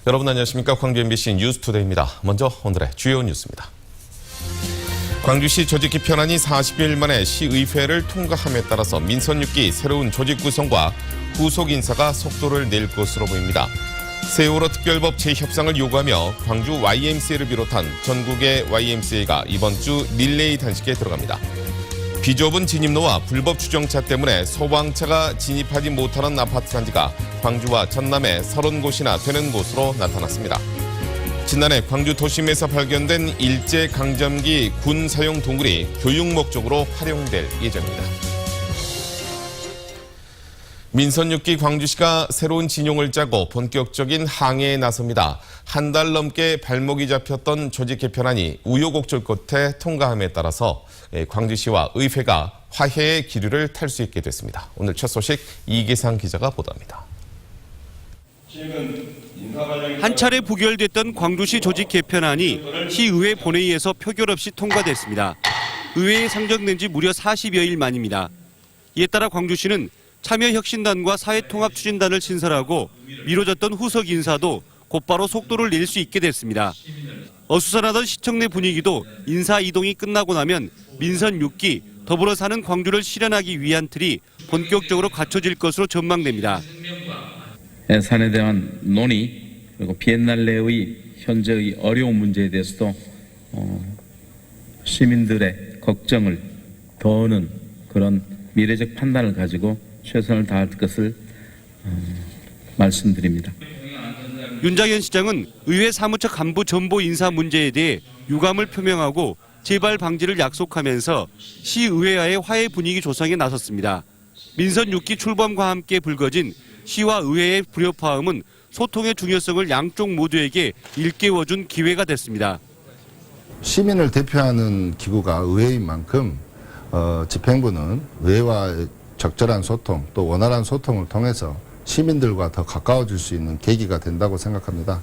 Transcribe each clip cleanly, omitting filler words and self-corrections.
여러분 안녕하십니까? 광주 MBC 뉴스투데이입니다. 먼저 오늘의 주요 뉴스입니다. 광주시 조직 개편안이 40일 만에 시의회를 통과함에 따라서 민선 6기 새로운 조직 구성과 후속 인사가 속도를 낼 것으로 보입니다. 세월호 특별법 재협상을 요구하며 광주 YMCA를 비롯한 전국의 YMCA가 이번 주 릴레이 단식에 들어갑니다. 비좁은 진입로와 불법 주정차 때문에 소방차가 진입하지 못하는 아파트 단지가 광주와 전남의 30곳이나 되는 곳으로 나타났습니다. 지난해 광주 도심에서 발견된 일제강점기 군 사용 동굴이 교육 목적으로 활용될 예정입니다. 민선 6기 광주시가 새로운 진용을 짜고 본격적인 항해에 나섭니다. 한 달 넘게 발목이 잡혔던 조직 개편안이 우여곡절 끝에 통과함에 따라서 광주시와 의회가 화해의 기류를 탈 수 있게 됐습니다. 오늘 첫 소식 이계상 기자가 보도합니다. 한 차례 부결됐던 광주시 조직 개편안이 시의회 본회의에서 표결 없이 통과됐습니다. 의회에 상정된 지 무려 40여일 만입니다. 이에 따라 광주시는 참여혁신단과 사회통합추진단을 신설하고 미뤄졌던 후속 인사도 곧바로 속도를 낼 수 있게 됐습니다. 어수선하던 시청 내 분위기도 인사 이동이 끝나고 나면 민선 6기 더불어 사는 광주를 실현하기 위한 틀이 본격적으로 갖춰질 것으로 전망됩니다. 산에 대한 논의 그리고 비엔날레의 현재의 어려운 문제에 대해서도 시민들의 걱정을 더하는 그런 미래적 판단을 가지고 최선을 다할 것을 말씀드립니다. 윤장현 시장은 의회 사무처 간부 전보 인사 문제에 대해 유감을 표명하고 재발 방지를 약속하면서 시의회와의 화해 분위기 조성에 나섰습니다. 민선 6기 출범과 함께 불거진 시와 의회의 불협화음은 소통의 중요성을 양쪽 모두에게 일깨워준 기회가 됐습니다. 시민을 대표하는 기구가 의회인 만큼 집행부는 의회와 적절한 소통 또 원활한 소통을 통해서 시민들과 더 가까워질 수 있는 계기가 된다고 생각합니다.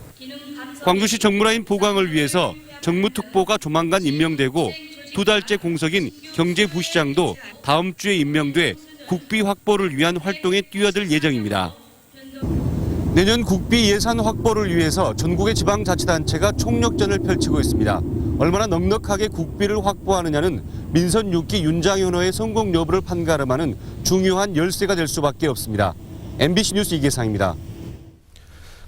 광주시 정무라인 보강을 위해서 정무특보가 조만간 임명되고 두 달째 공석인 경제부시장도 다음 주에 임명돼 국비 확보를 위한 활동에 뛰어들 예정입니다. 내년 국비 예산 확보를 위해서 전국의 지방자치단체가 총력전을 펼치고 있습니다. 얼마나 넉넉하게 국비를 확보하느냐는 민선 6기 윤장현호의 성공 여부를 판가름하는 중요한 열쇠가 될 수밖에 없습니다. MBC 뉴스 이계상입니다.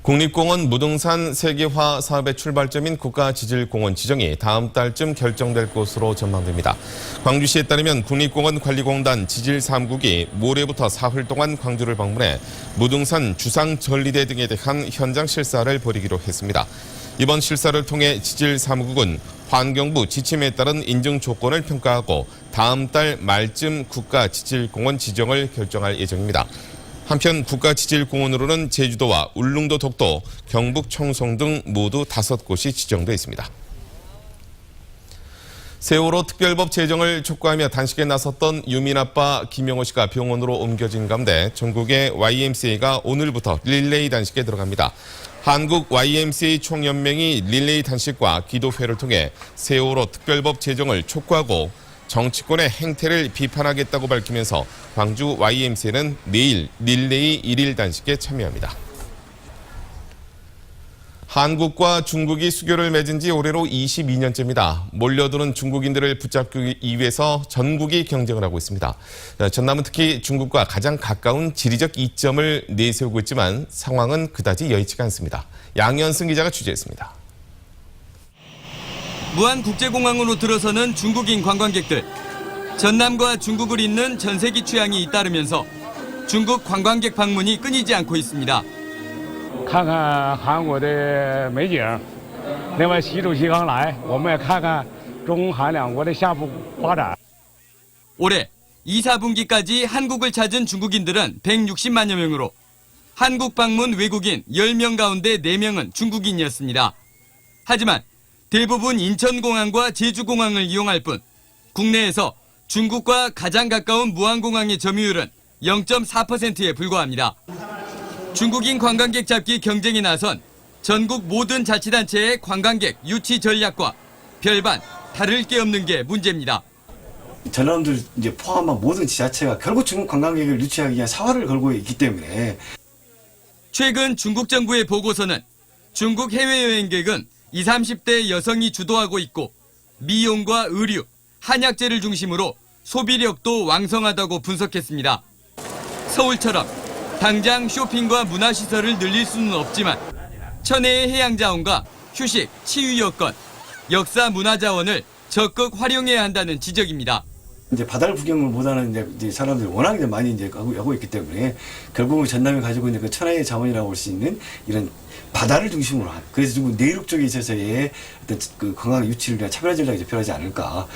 국립공원 무등산 세계화 사업의 출발점인 국가지질공원 지정이 다음 달쯤 결정될 것으로 전망됩니다. 광주시에 따르면 국립공원관리공단 지질3국이 모레부터 사흘 동안 광주를 방문해 무등산 주상전리대 등에 대한 현장 실사를 벌이기로 했습니다. 이번 실사를 통해 지질3국은 환경부 지침에 따른 인증 조건을 평가하고 다음 달 말쯤 국가지질공원 지정을 결정할 예정입니다. 한편 국가지질공원으로는 제주도와 울릉도, 독도, 경북, 청송 등 모두 5곳이 지정돼 있습니다. 세월호 특별법 제정을 촉구하며 단식에 나섰던 유민 아빠 김영호 씨가 병원으로 옮겨진 가운데 전국의 YMCA가 오늘부터 릴레이 단식에 들어갑니다. 한국 YMCA 총연맹이 릴레이 단식과 기도회를 통해 세월호 특별법 제정을 촉구하고 정치권의 행태를 비판하겠다고 밝히면서 광주 YMCA는 내일 릴레이 1일 단식에 참여합니다. 한국과 중국이 수교를 맺은 지 올해로 22년째입니다. 몰려드는 중국인들을 붙잡기 위해서 전국이 경쟁을 하고 있습니다. 전남은 특히 중국과 가장 가까운 지리적 이점을 내세우고 있지만 상황은 그다지 여의치가 않습니다. 양현승 기자가 취재했습니다. 무안국제공항으로 들어서는 중국인 관광객들. 전남과 중국을 잇는 전세기 취향이 잇따르면서 중국 관광객 방문이 끊이지 않고 있습니다. 看看韩国的美景，另外习主席刚来，我们也看看中韩两国的下步发展。 올해 2, 4분기까지 한국을 찾은 중국인들은 160만여 명으로 한국 방문 외국인 10명 가운데 4명은 중국인이었습니다. 하지만 대부분 인천공항과 제주공항을 이용할 뿐 국내에서 중국과 가장 가까운 무안공항의 점유율은 0.4%에 불과합니다. 중국인 관광객 잡기 경쟁에 나선 전국 모든 자치단체의 관광객 유치 전략과 별반 다를 게 없는 게 문제입니다. 전남들 이제 포함한 모든 지자체가 결국 중국 관광객을 유치하기 위한 사활을 걸고 있기 때문에 최근 중국 정부의 보고서는 중국 해외여행객은 20, 30대 여성이 주도하고 있고 미용과 의류, 한약재를 중심으로 소비력도 왕성하다고 분석했습니다. 서울처럼 당장 쇼핑과 문화시설을 늘릴 수는 없지만 천혜의 해양자원과 휴식, 치유 여건, 역사 문화자원을 적극 활용해야 한다는 지적입니다. 이제 바다를 구경을 못하는 이제 사람들이 워낙 이제 많이 이제 하고 있기 때문에 결국은 전남이 가지고 있는 그 천혜의 자원이라고 볼 수 있는 이런 바다를 중심으로 한, 그래서 좀 내륙 쪽에 있어서의 어떤 그 관광 유치를 위한 차별화 전략이 필요하지 않을까.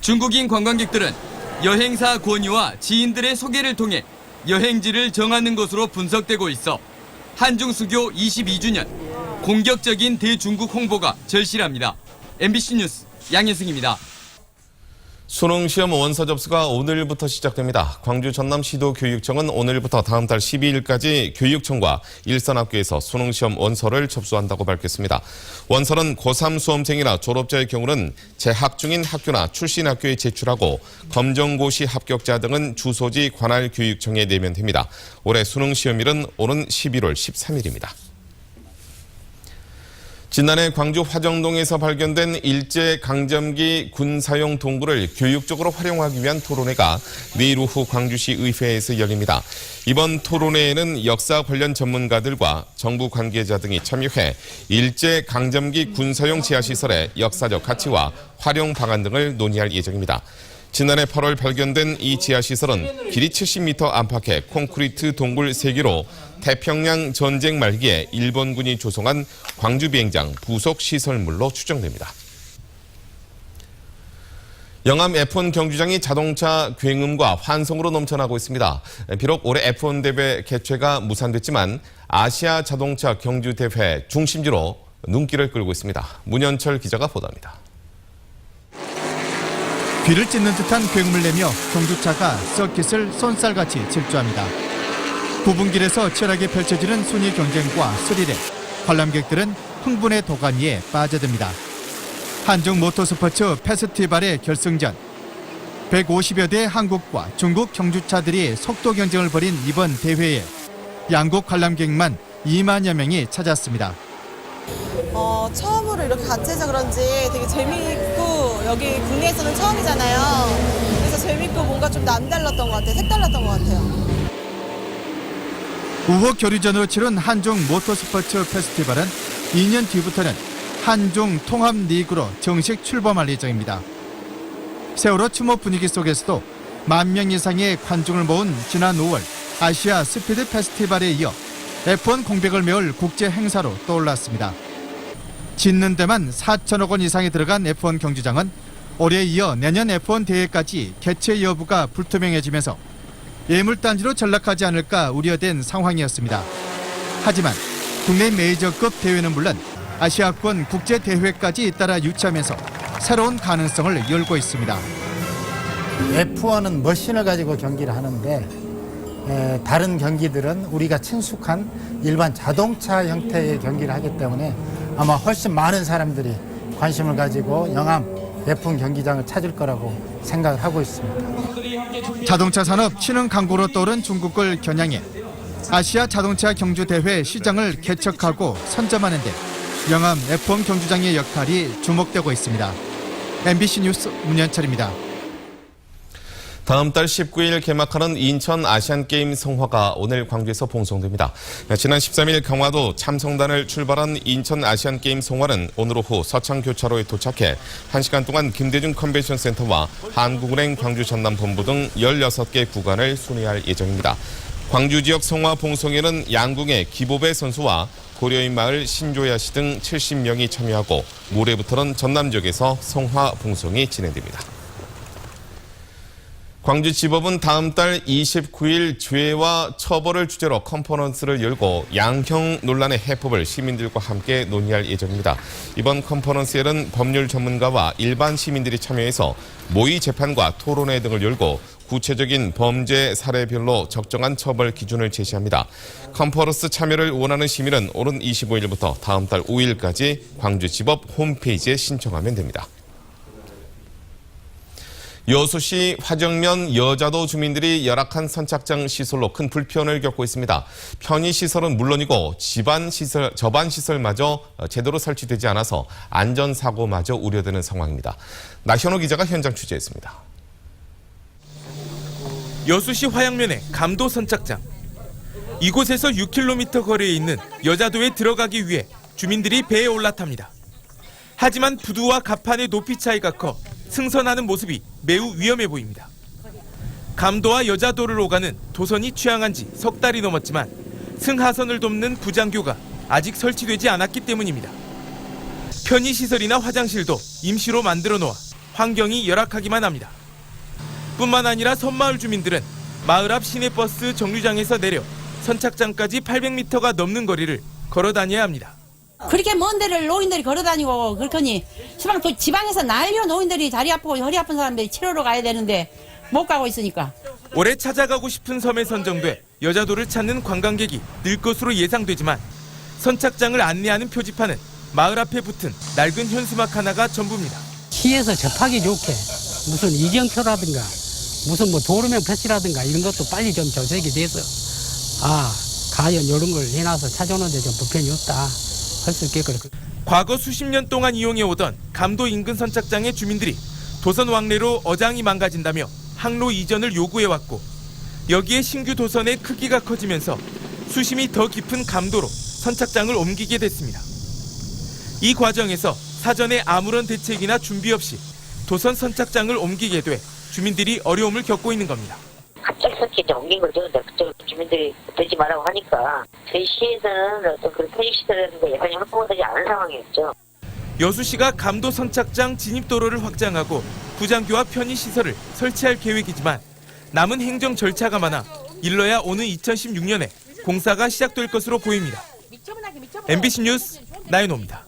중국인 관광객들은 여행사 권유와 지인들의 소개를 통해 여행지를 정하는 것으로 분석되고 있어 한중수교 22주년 공격적인 대중국 홍보가 절실합니다. MBC 뉴스 양현승입니다. 수능시험 원서 접수가 오늘부터 시작됩니다. 광주 전남시도교육청은 오늘부터 다음 달 12일까지 교육청과 일선학교에서 수능시험 원서를 접수한다고 밝혔습니다. 원서는 고3 수험생이나 졸업자의 경우는 재학 중인 학교나 출신 학교에 제출하고 검정고시 합격자 등은 주소지 관할 교육청에 내면 됩니다. 올해 수능시험일은 오는 11월 13일입니다. 지난해 광주 화정동에서 발견된 일제강점기 군사용 동굴을 교육적으로 활용하기 위한 토론회가 내일 오후 광주시 의회에서 열립니다. 이번 토론회에는 역사 관련 전문가들과 정부 관계자 등이 참여해 일제강점기 군사용 지하시설의 역사적 가치와 활용 방안 등을 논의할 예정입니다. 지난해 8월 발견된 이 지하시설은 길이 70m 안팎의 콘크리트 동굴 3개로 태평양 전쟁 말기에 일본군이 조성한 광주 비행장 부속 시설물로 추정됩니다. 영암 F1 경주장이 자동차 굉음과 환성으로 넘쳐나고 있습니다. 비록 올해 F1 대회 개최가 무산됐지만 아시아 자동차 경주 대회 중심지로 눈길을 끌고 있습니다. 문현철 기자가 보도합니다. 귀를 찢는 듯한 굉음을 내며 경주차가 서킷을 쏜살같이 질주합니다. 부분길에서 치열하게 펼쳐지는 순위 경쟁과 스릴에 관람객들은 흥분의 도가니에 빠져듭니다. 한중 모터스포츠 페스티벌의 결승전. 150여 대 한국과 중국 경주차들이 속도 경쟁을 벌인 이번 대회에 양국 관람객만 2만여 명이 찾았습니다. 처음으로 이렇게 같이 해서 그런지 되게 재미있고 여기 국내에서는 처음이잖아요. 그래서 재밌고 뭔가 좀 남달랐던 것 같아요. 색달랐던 것 같아요. 우호 교류전으로 치른 한중 모터스포츠 페스티벌은 2년 뒤부터는 한중 통합 리그로 정식 출범할 예정입니다. 세월호 추모 분위기 속에서도 1만 명 이상의 관중을 모은 지난 5월 아시아 스피드 페스티벌에 이어 F1 공백을 메울 국제 행사로 떠올랐습니다. 짓는 데만 4천억 원 이상이 들어간 F1 경주장은 올해에 이어 내년 F1 대회까지 개최 여부가 불투명해지면서 예물단지로 전락하지 않을까 우려된 상황이었습니다. 하지만 국내 메이저급 대회는 물론 아시아권 국제대회까지 잇따라 유치하면서 새로운 가능성을 열고 있습니다. F1은 머신을 가지고 경기를 하는데 다른 경기들은 우리가 친숙한 일반 자동차 형태의 경기를 하기 때문에 아마 훨씬 많은 사람들이 관심을 가지고 영암 F1 경기장을 찾을 거라고 생각을 하고 있습니다. 자동차 산업 신흥 강국으로 떠오른 중국을 겨냥해 아시아 자동차 경주 대회 시장을 개척하고 선점하는 데 영암 F1 경주장의 역할이 주목되고 있습니다. MBC 뉴스 문현철입니다. 다음 달 19일 개막하는 인천 아시안게임 성화가 오늘 광주에서 봉송됩니다. 지난 13일 강화도 참성단을 출발한 인천 아시안게임 성화는 오늘 오후 서창교차로에 도착해 1시간 동안 김대중 컨벤션 센터와 한국은행 광주 전남본부 등 16개 구간을 순회할 예정입니다. 광주 지역 성화 봉송에는 양궁의 기보배 선수와 고려인 마을 신조야 씨 등 70명이 참여하고 모레부터는 전남 지역에서 성화 봉송이 진행됩니다. 광주지법은 다음 달 29일 죄와 처벌을 주제로 컨퍼런스를 열고 양형 논란의 해법을 시민들과 함께 논의할 예정입니다. 이번 컨퍼런스에는 법률 전문가와 일반 시민들이 참여해서 모의 재판과 토론회 등을 열고 구체적인 범죄 사례별로 적정한 처벌 기준을 제시합니다. 컨퍼런스 참여를 원하는 시민은 오는 25일부터 다음 달 5일까지 광주지법 홈페이지에 신청하면 됩니다. 여수시 화정면 여자도 주민들이 열악한 선착장 시설로 큰 불편을 겪고 있습니다. 편의시설은 물론이고 저반시설마저 제대로 설치되지 않아서 안전사고마저 우려되는 상황입니다. 나현호 기자가 현장 취재했습니다. 여수시 화양면의 감도 선착장. 이곳에서 6km 거리에 있는 여자도에 들어가기 위해 주민들이 배에 올라탑니다. 하지만 부두와 갑판의 높이 차이가 커 승선하는 모습이 매우 위험해 보입니다. 감도와 여자도를 오가는 도선이 취항한 지 석 달이 넘었지만 승하선을 돕는 부장교가 아직 설치되지 않았기 때문입니다. 편의시설이나 화장실도 임시로 만들어 놓아 환경이 열악하기만 합니다. 뿐만 아니라 섬마을 주민들은 마을 앞 시내버스 정류장에서 내려 선착장까지 800m가 넘는 거리를 걸어 다녀야 합니다. 그렇게 먼 데를 노인들이 걸어다니고 그렇거니 시방 또 지방에서 난리로 노인들이 다리 아프고 허리 아픈 사람들이 치료로 가야 되는데 못 가고 있으니까. 올해 찾아가고 싶은 섬에 선정돼 여자도를 찾는 관광객이 늘 것으로 예상되지만 선착장을 안내하는 표지판은 마을 앞에 붙은 낡은 현수막 하나가 전부입니다. 시에서 접하기 좋게 무슨 이정표라든가 무슨 뭐 도로명 표시라든가 이런 것도 빨리 좀 조색이 돼서 과연 이런 걸 해놔서 찾아오는데 좀 불편이 없다 할 수 있겠고요. 과거 수십 년 동안 이용해오던 감도 인근 선착장의 주민들이 도선 왕래로 어장이 망가진다며 항로 이전을 요구해왔고 여기에 신규 도선의 크기가 커지면서 수심이 더 깊은 감도로 선착장을 옮기게 됐습니다. 이 과정에서 사전에 아무런 대책이나 준비 없이 도선 선착장을 옮기게 돼 주민들이 어려움을 겪고 있는 겁니다. 갑자기 설치 옮긴 거죠. 그쪽 주민들이 되지 말라고 하니까 저희 시에서는 어떤 그런 편의시설이라든가 예산이 확보되지 않은 상황이었죠. 여수시가 감도 선착장 진입도로를 확장하고 부장교와 편의시설을 설치할 계획이지만 남은 행정 절차가 많아 일러야 오는 2016년에 공사가 시작될 것으로 보입니다. MBC 뉴스 나인호입니다.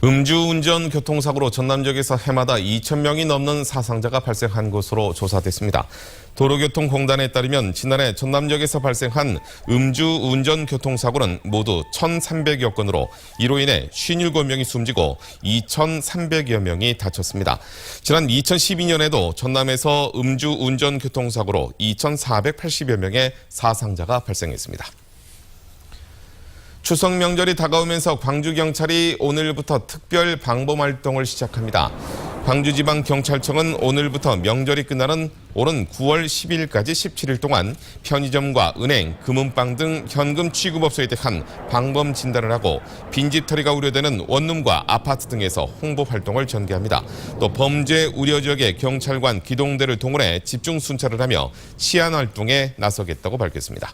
음주운전 교통사고로 전남 지역에서 해마다 2,000명이 넘는 사상자가 발생한 것으로 조사됐습니다. 도로교통공단에 따르면 지난해 전남 지역에서 발생한 음주운전 교통사고는 모두 1,300여 건으로 이로 인해 57명이 숨지고 2,300여 명이 다쳤습니다. 지난 2012년에도 전남에서 음주운전 교통사고로 2,480여 명의 사상자가 발생했습니다. 추석 명절이 다가오면서 광주경찰이 오늘부터 특별 방범활동을 시작합니다. 광주지방경찰청은 오늘부터 명절이 끝나는 오는 9월 10일까지 17일 동안 편의점과 은행, 금은방 등 현금 취급업소에 대한 방범 진단을 하고 빈집털이가 우려되는 원룸과 아파트 등에서 홍보 활동을 전개합니다. 또 범죄 우려 지역의 경찰관 기동대를 동원해 집중 순찰을 하며 치안 활동에 나서겠다고 밝혔습니다.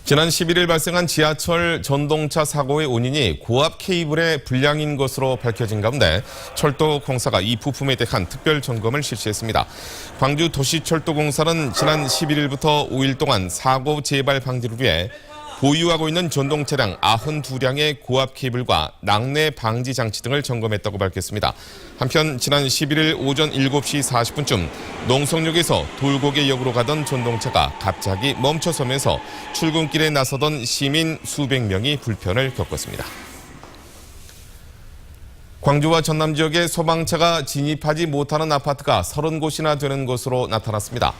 지난 11일 발생한 지하철 전동차 사고의 원인이 고압 케이블의 불량인 것으로 밝혀진 가운데 철도공사가 이 부품에 대한 특별 점검을 실시했습니다. 광주도시철도공사는 지난 11일부터 5일 동안 사고 재발 방지를 위해 보유하고 있는 전동차량 92량의 고압 케이블과 낙뢰 방지 장치 등을 점검했다고 밝혔습니다. 한편 지난 11일 오전 7시 40분쯤 농성역에서 돌고개역으로 가던 전동차가 갑자기 멈춰서면서 출근길에 나서던 시민 수백 명이 불편을 겪었습니다. 광주와 전남 지역에 소방차가 진입하지 못하는 아파트가 30곳이나 되는 것으로 나타났습니다.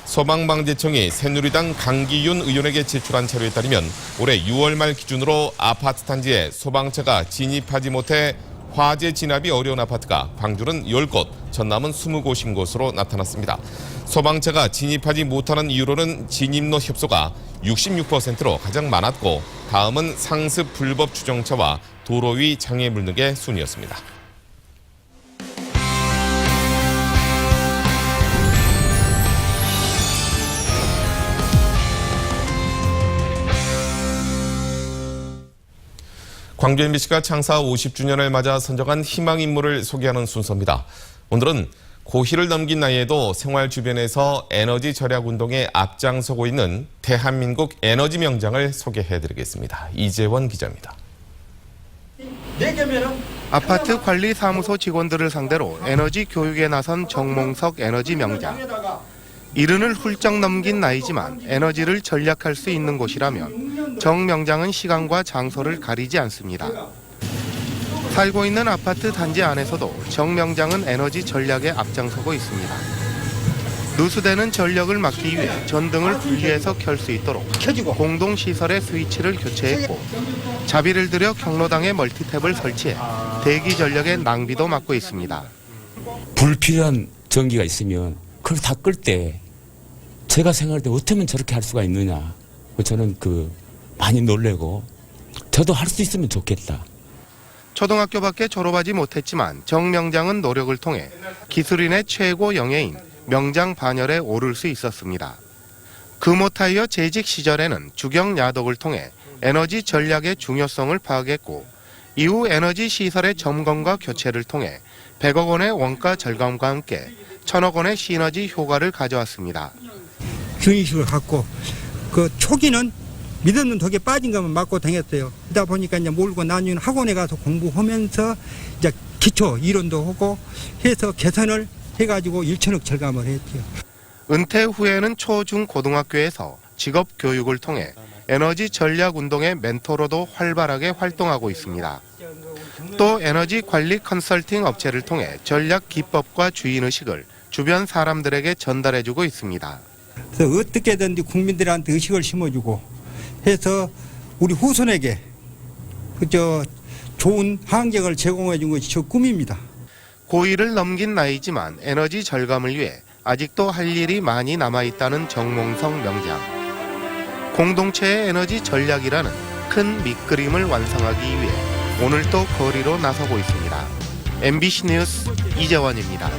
소방방재청이 새누리당 강기윤 의원에게 제출한 자료에 따르면 올해 6월 말 기준으로 아파트 단지에 소방차가 진입하지 못해 화재 진압이 어려운 아파트가 광주는 10곳, 전남은 20곳인 것으로 나타났습니다. 소방차가 진입하지 못하는 이유로는 진입로 협소가 66%로 가장 많았고 다음은 상습 불법 주정차와 도로 위 장애물 등의 순이었습니다. 광주 MBC가 창사 50주년을 맞아 선정한 희망인물을 소개하는 순서입니다. 오늘은 고희를 넘긴 나이에도 생활 주변에서 에너지 절약 운동에 앞장서고 있는 대한민국 에너지 명장을 소개해드리겠습니다. 이재원 기자입니다. 네 개면은 아파트 관리사무소 직원들을 상대로 에너지 교육에 나선 정몽석 에너지 명장. 이른을 훌쩍 넘긴 나이지만 에너지를 절약할 수 있는 곳이라면 정 명장은 시간과 장소를 가리지 않습니다. 살고 있는 아파트 단지 안에서도 정 명장은 에너지 절약에 앞장서고 있습니다. 누수되는 전력을 막기 위해 전등을 분리해서 켤 수 있도록 공동시설의 스위치를 교체했고 자비를 들여 경로당에 멀티탭을 설치해 대기 전력의 낭비도 막고 있습니다. 불필요한 전기가 있으면 그걸 다 끌 때 제가 생각할 때 어떻게 하면 저렇게 할 수가 있느냐. 저는 많이 놀래고 저도 할 수 있으면 좋겠다. 초등학교밖에 졸업하지 못했지만 정 명장은 노력을 통해 기술인의 최고 영예인 명장 반열에 오를 수 있었습니다. 금호타이어 재직 시절에는 주경 야독을 통해 에너지 전략의 중요성을 파악했고 이후 에너지 시설의 점검과 교체를 통해 100억 원의 원가 절감과 함께 1000억 원의 시너지 효과를 가져왔습니다. 주인식을 갖고 초기는 믿었는 덕에 빠진 것만 맞고 다녔어요. 그러다 보니까 이제 모르고 나중에 학원에 가서 공부하면서 이제 기초 이론도 하고 해서 개선을 해가지고 1천억 절감을 했죠. 은퇴 후에는 초, 중, 고등학교에서 직업 교육을 통해 에너지 전략 운동의 멘토로도 활발하게 활동하고 있습니다. 또 에너지 관리 컨설팅 업체를 통해 전략 기법과 주인의식을 주변 사람들에게 전달해주고 있습니다. 그래서 어떻게든지 국민들한테 의식을 심어주고 해서 우리 후손에게 좋은 환경을 제공해준 것이 저 꿈입니다. 고2를 넘긴 나이지만 에너지 절감을 위해 아직도 할 일이 많이 남아있다는 정몽석 명장. 공동체의 에너지 전략이라는 큰 밑그림을 완성하기 위해 오늘 또 거리로 나서고 있습니다. MBC 뉴스 이재원입니다.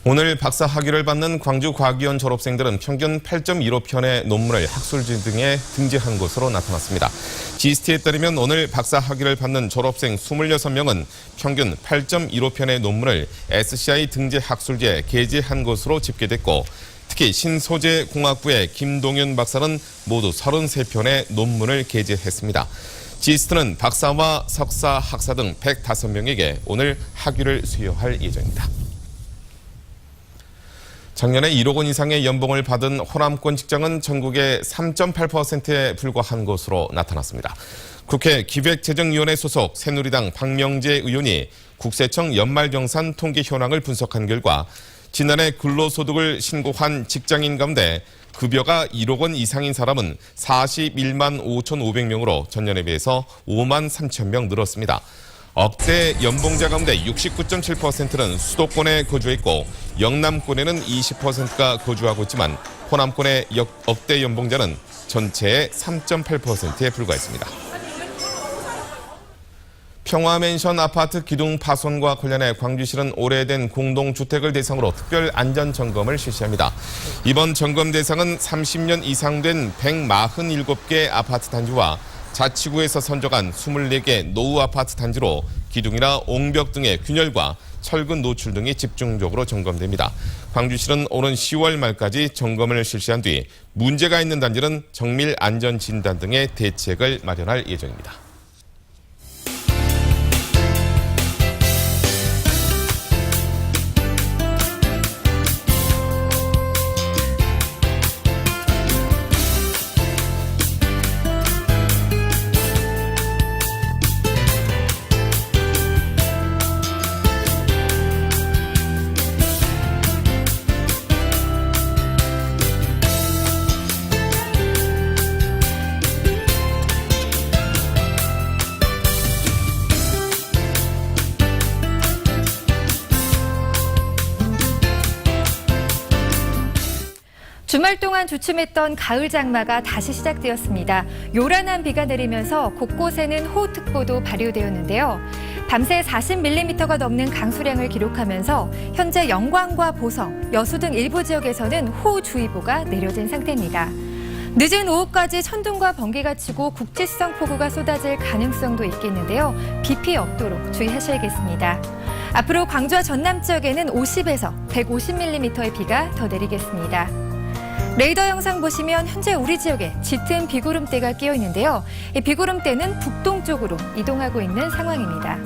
오늘 박사 학위를 받는 광주과학위원 졸업생들은 평균 8.15편의 논문을 학술지 등에 등재한 것으로 나타났습니다. 지스티에 따르면 오늘 박사 학위를 받는 졸업생 26명은 평균 8.15편의 논문을 SCI 등재 학술지에 게재한 것으로 집계됐고 특히 신소재공학부의 김동윤 박사는 모두 33편의 논문을 게재했습니다. 지스트는 박사와 석사, 학사 등 105명에게 오늘 학위를 수여할 예정입니다. 작년에 1억 원 이상의 연봉을 받은 호남권 직장은 전국의 3.8%에 불과한 것으로 나타났습니다. 국회 기획재정위원회 소속 새누리당 박명재 의원이 국세청 연말경산 통계 현황을 분석한 결과 지난해 근로소득을 신고한 직장인 가운데 급여가 1억 원 이상인 사람은 41만 5,500명으로 전년에 비해서 5만 3천 명 늘었습니다. 억대 연봉자 가운데 69.7%는 수도권에 거주했고 영남권에는 20%가 거주하고 있지만 호남권의 억대 연봉자는 전체의 3.8%에 불과했습니다. 평화맨션 아파트 기둥 파손과 관련해 광주시는 오래된 공동주택을 대상으로 특별 안전점검을 실시합니다. 이번 점검 대상은 30년 이상 된 147개 아파트 단지와 자치구에서 선정한 24개 노후 아파트 단지로 기둥이나 옹벽 등의 균열과 철근 노출 등이 집중적으로 점검됩니다. 광주시는 오는 10월 말까지 점검을 실시한 뒤 문제가 있는 단지는 정밀 안전 진단 등의 대책을 마련할 예정입니다. 주말 동안 주춤했던 가을 장마가 다시 시작되었습니다. 요란한 비가 내리면서 곳곳에는 호우특보도 발효되었는데요. 밤새 40mm가 넘는 강수량을 기록하면서 현재 영광과 보성, 여수 등 일부 지역에서는 호우주의보가 내려진 상태입니다. 늦은 오후까지 천둥과 번개가 치고 국지성 폭우가 쏟아질 가능성도 있겠는데요. 비 피해 없도록 주의하셔야겠습니다. 앞으로 광주와 전남 지역에는 50에서 150mm의 비가 더 내리겠습니다. 레이더 영상 보시면 현재 우리 지역에 짙은 비구름대가 끼어 있는데요. 이 비구름대는 북동쪽으로 이동하고 있는 상황입니다.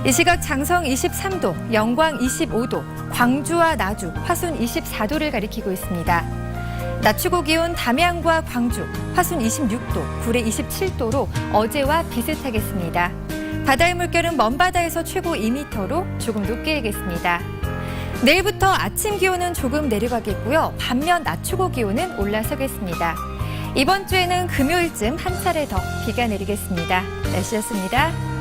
이 시각 장성 23도, 영광 25도, 광주와 나주, 화순 24도를 가리키고 있습니다. 낮 최고 기온 담양과 광주, 화순 26도, 구례 27도로 어제와 비슷하겠습니다. 바다의 물결은 먼바다에서 최고 2m로 조금 높게 일겠습니다. 내일부터 아침 기온은 조금 내려가겠고요. 반면 낮 최고 기온은 올라서겠습니다. 이번 주에는 금요일쯤 한 차례 더 비가 내리겠습니다. 날씨였습니다.